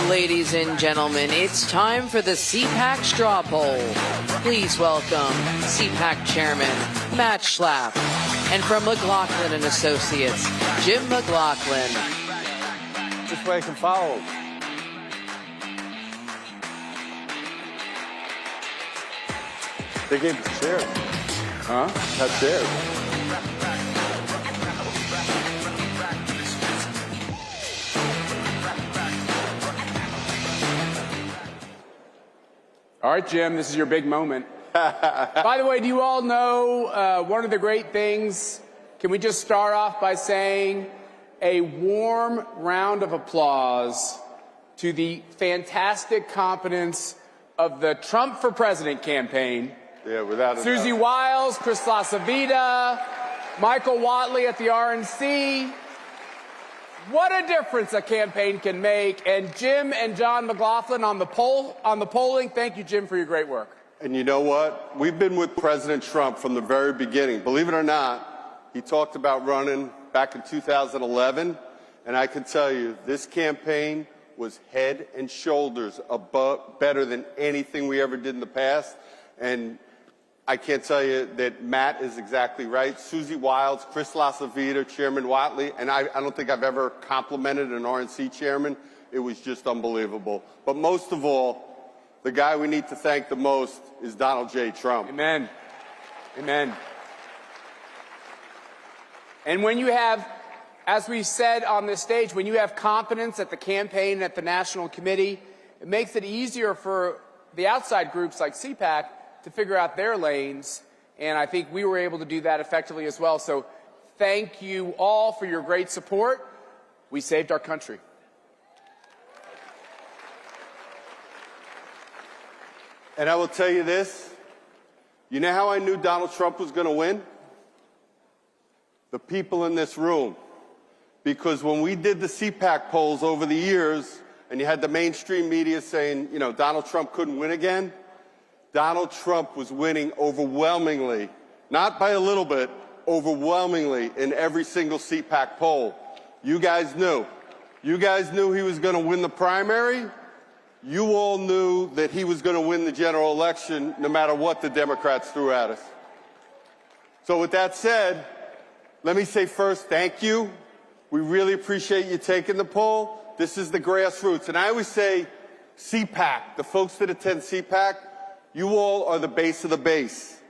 Ladies and gentlemen, it's time for the CPAC straw poll. Please welcome CPAC Chairman Matt Schlapp, and from McLaughlin and Associates, Jim McLaughlin. This way I can follow. They gave the chair. Huh? That chair. All right, Jim, this is your big moment. By the way, do you all know one of the great things? Can we just start off by saying a warm round of applause to the fantastic competence of the Trump for President campaign. Yeah, without a Susie doubt. Wiles, Chris LaCivita, Michael Whatley at the RNC. What a difference a campaign can make. And Jim and John McLaughlin on the polling. Thank you, Jim, for your great work. And you know what? We've been with President Trump from the very beginning. Believe it or not, he talked about running back in 2011. And I can tell you, this campaign was head and shoulders above, better than anything we ever did in the past. And I can't tell you that Matt is exactly right. Susie Wiles, Chris LaCivita, Chairman Whatley, and I don't think I've ever complimented an RNC chairman. It was just unbelievable. But most of all, the guy we need to thank the most is Donald J. Trump. Amen. Amen. And when you have, as we said on this stage, when you have competence at the campaign and at the national committee, it makes it easier for the outside groups like CPAC to figure out their lanes, and I think we were able to do that effectively as well. So thank you all for your great support. We saved our country. And I will tell you this, you know how I knew Donald Trump was going to win? The people in this room. Because when we did the CPAC polls over the years, and you had the mainstream media saying, you know, Donald Trump couldn't win again, Donald Trump was winning overwhelmingly, not by a little bit, overwhelmingly in every single CPAC poll. You guys knew. You guys knew he was going to win the primary. You all knew that he was going to win the general election no matter what the Democrats threw at us. So with that said, let me say first, thank you. We really appreciate you taking the poll. This is the grassroots. And I always say CPAC, the folks that attend CPAC, you all are the base of the base.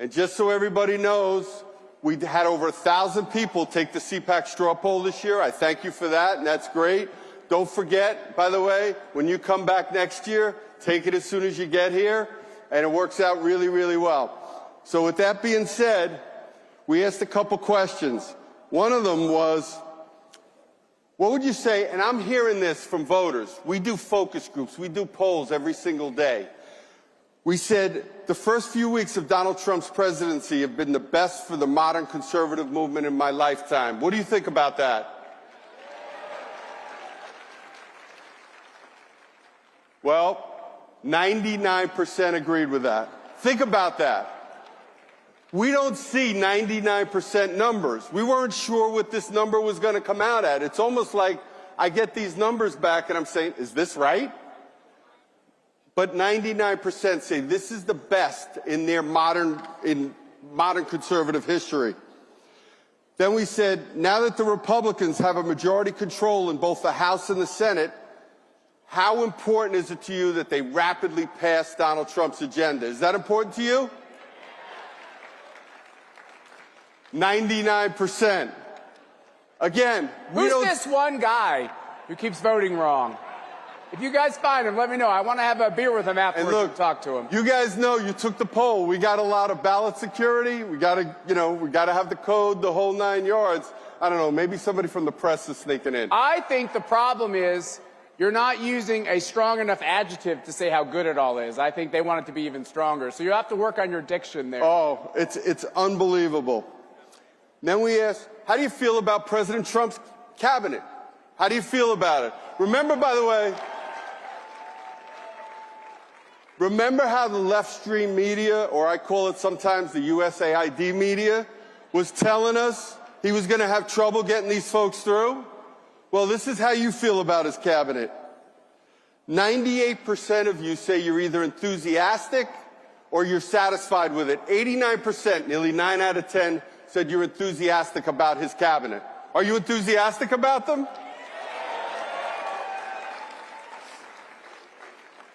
And just so everybody knows, we had over 1,000 people take the CPAC straw poll this year. I thank you for that, and that's great. Don't forget, by the way, when you come back next year, take it as soon as you get here, and it works out really, really well. So with that being said, we asked a couple questions. One of them was, what would you say, and I'm hearing this from voters, we do focus groups, we do polls every single day. We said the first few weeks of Donald Trump's presidency have been the best for the modern conservative movement in my lifetime. What do you think about that? Well, 99% agreed with that. Think about that. We don't see 99% numbers. We weren't sure what this number was going to come out at. It's almost like I get these numbers back and I'm saying, is this right? But 99% say this is the best in their modern conservative history. Then we said, now that the Republicans have a majority control in both the House and the Senate, how important is it to you that they rapidly pass Donald Trump's agenda? Is that important to you? 99%. Again, who's this one guy who keeps voting wrong? If you guys find him, let me know. I want to have a beer with him afterwards and talk to him. You guys know you took the poll. We got a lot of ballot security. We got to, we got to have the code, the whole 9 yards. I don't know. Maybe somebody from the press is sneaking in. I think the problem is you're not using a strong enough adjective to say how good it all is. I think they want it to be even stronger. So you have to work on your diction there. Oh, it's unbelievable. Then we asked, how do you feel about President Trump's cabinet? How do you feel about it? Remember, by the way, remember how the left-stream media, or I call it sometimes the USAID media, was telling us he was going to have trouble getting these folks through? Well, this is how you feel about his cabinet. 98% of you say you're either enthusiastic or you're satisfied with it. 89%, nearly 9 out of 10, said you're enthusiastic about his cabinet. Are you enthusiastic about them?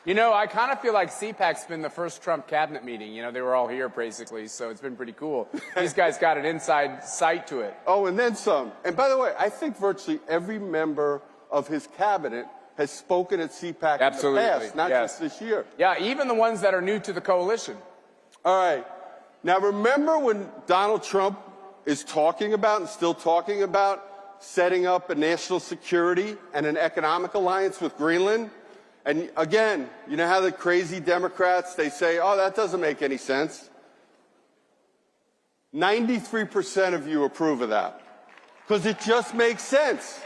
You know, I kind of feel like CPAC's been the first Trump cabinet meeting. You know, they were all here basically, so it's been pretty cool. These guys got an inside sight to it. Oh, and then some. And by the way, I think virtually every member of his cabinet has spoken at CPAC Absolutely. in the past, not just this year. Yeah, even the ones that are new to the coalition. All right. Now, remember when Donald Trump is talking about and still talking about setting up a national security and an economic alliance with Greenland? And again, you know how the crazy Democrats, they say, oh, that doesn't make any sense. 93% of you approve of that because it just makes sense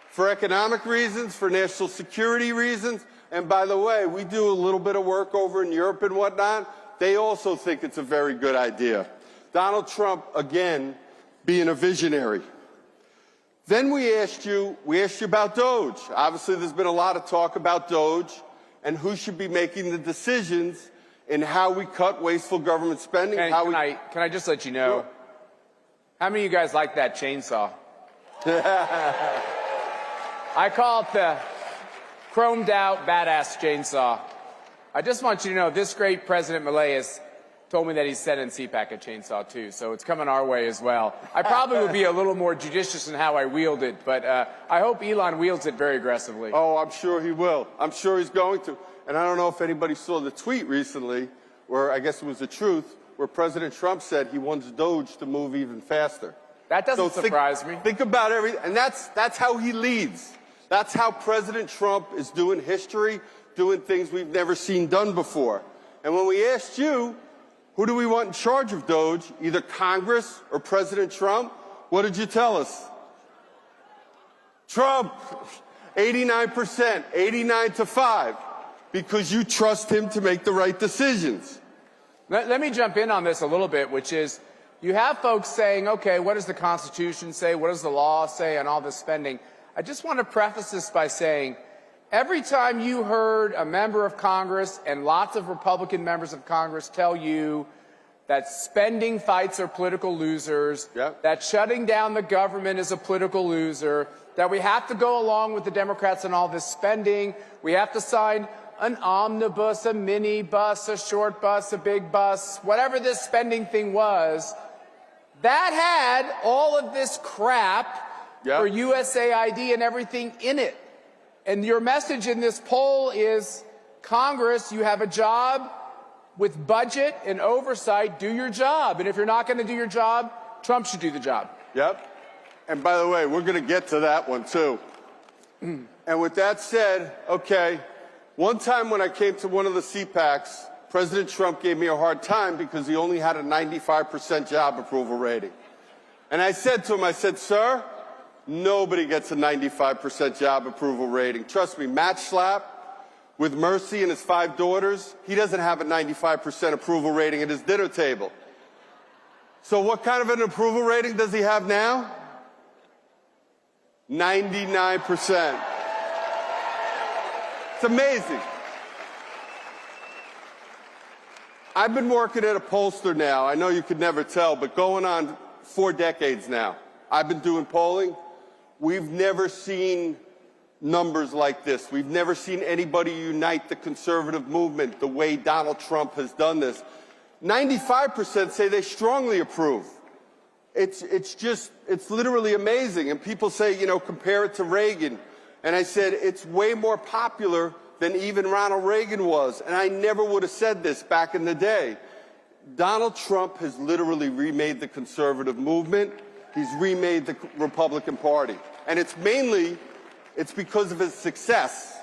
for economic reasons, for national security reasons. And by the way, we do a little bit of work over in Europe and whatnot. They also think it's a very good idea. Donald Trump, again, being a visionary. Then we asked you about DOGE. Obviously, there's been a lot of talk about DOGE and who should be making the decisions in how we cut wasteful government spending. Can I just let you know, how many of you guys like that chainsaw? I call it the chromed out badass chainsaw. I just want you to know this great President Malays told me that he's sending CPAC a chainsaw too, so it's coming our way as well. I probably would be a little more judicious in how I wield it, but I hope Elon wields it very aggressively. Oh, I'm sure he will. I'm sure he's going to. And I don't know if anybody saw the tweet recently, where I guess it was the truth, where President Trump said he wants DOGE to move even faster. That doesn't surprise me. Think about everything, and that's how he leads. That's how President Trump is doing history, doing things we've never seen done before. And when we asked you, who do we want in charge of DOGE, either Congress or President Trump, what did you tell us? Trump, 89%, 89-5, because you trust him to make the right decisions. Let me jump in on this a little bit, which is you have folks saying, okay, what does the Constitution say? What does the law say on all this spending? I just want to preface this by saying, every time you heard a member of Congress and lots of Republican members of Congress tell you that spending fights are political losers, that shutting down the government is a political loser, that we have to go along with the Democrats on all this spending, we have to sign an omnibus, a mini bus, a short bus, a big bus, whatever this spending thing was, that had all of this crap for USAID and everything in it. And your message in this poll is, Congress, you have a job with budget and oversight, do your job. And if you're not going to do your job, Trump should do the job. Yep. And by the way, we're going to get to that one too. And with that said, okay, one time when I came to one of the CPACs, President Trump gave me a hard time because he only had a 95% job approval rating. And I said to him, I said, sir, nobody gets a 95% job approval rating. Trust me, Matt Schlapp, with Mercy and his 5 daughters, he doesn't have a 95% approval rating at his dinner table. So what kind of an approval rating does he have now? 99%. It's amazing. I've been working at a pollster now. I know you could never tell, but going on 4 decades now. I've been doing polling. We've never seen numbers like this. We've never seen anybody unite the conservative movement the way Donald Trump has done this. 95% say they strongly approve. It's literally amazing. And people say, you know, compare it to Reagan. And I said, it's way more popular than even Ronald Reagan was. And I never would have said this back in the day. Donald Trump has literally remade the conservative movement. He's remade the Republican Party. And it's because of his success.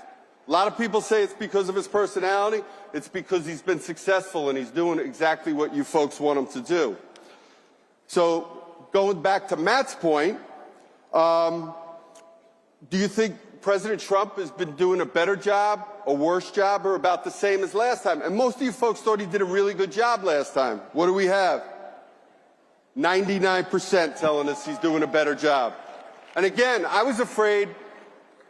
A lot of people say it's because of his personality. It's because he's been successful and he's doing exactly what you folks want him to do. So going back to Matt's point, do you think President Trump has been doing a better job, a worse job, or about the same as last time? And most of you folks thought he did a really good job last time. What do we have? 99% telling us he's doing a better job. And again, I was afraid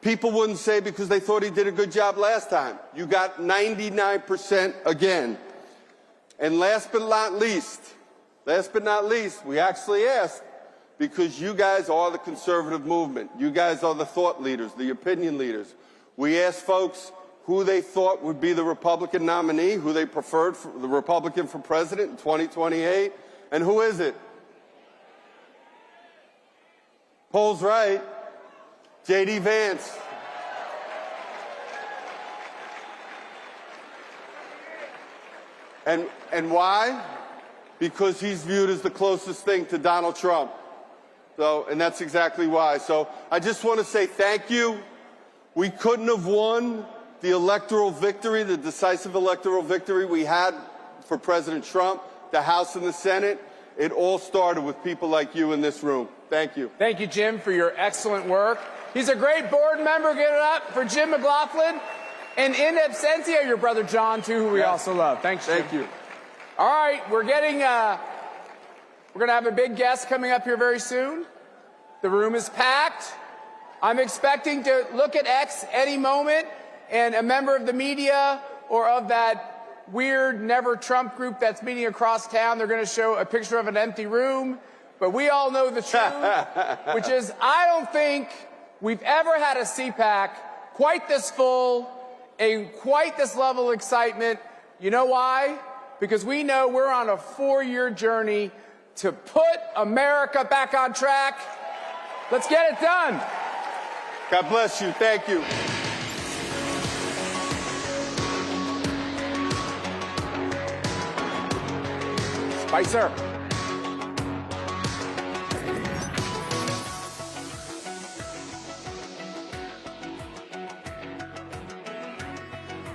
People wouldn't say because they thought he did a good job last time. You got 99% again. And last but not least, we actually asked, because you guys are the conservative movement. You guys are the thought leaders, the opinion leaders. We asked folks who they thought would be the Republican nominee, who they preferred for the Republican for president in 2028. And who is it? Polls right. J.D. Vance. And why? Because he's viewed as the closest thing to Donald Trump. So, and that's exactly why. So I just want to say thank you. We couldn't have won the electoral victory, the decisive electoral victory we had for President Trump, the House and the Senate. It all started with people like you in this room. Thank you. Thank you, Jim, for your excellent work. He's a great board member. Give it up for Jim McLaughlin. And in absentia, your brother John, too, who we also love. Thanks, Jim. Thank you. All right, we're going to have a big guest coming up here very soon. The room is packed. I'm expecting to look at X any moment, and a member of the media or of that weird Never Trump group that's meeting across town, they're going to show a picture of an empty room. But we all know the truth, which is I don't think we've ever had a CPAC quite this full, quite this level of excitement. You know why? Because we know we're on a 4-year journey to put America back on track. Let's get it done. God bless you. Thank you. Spicer.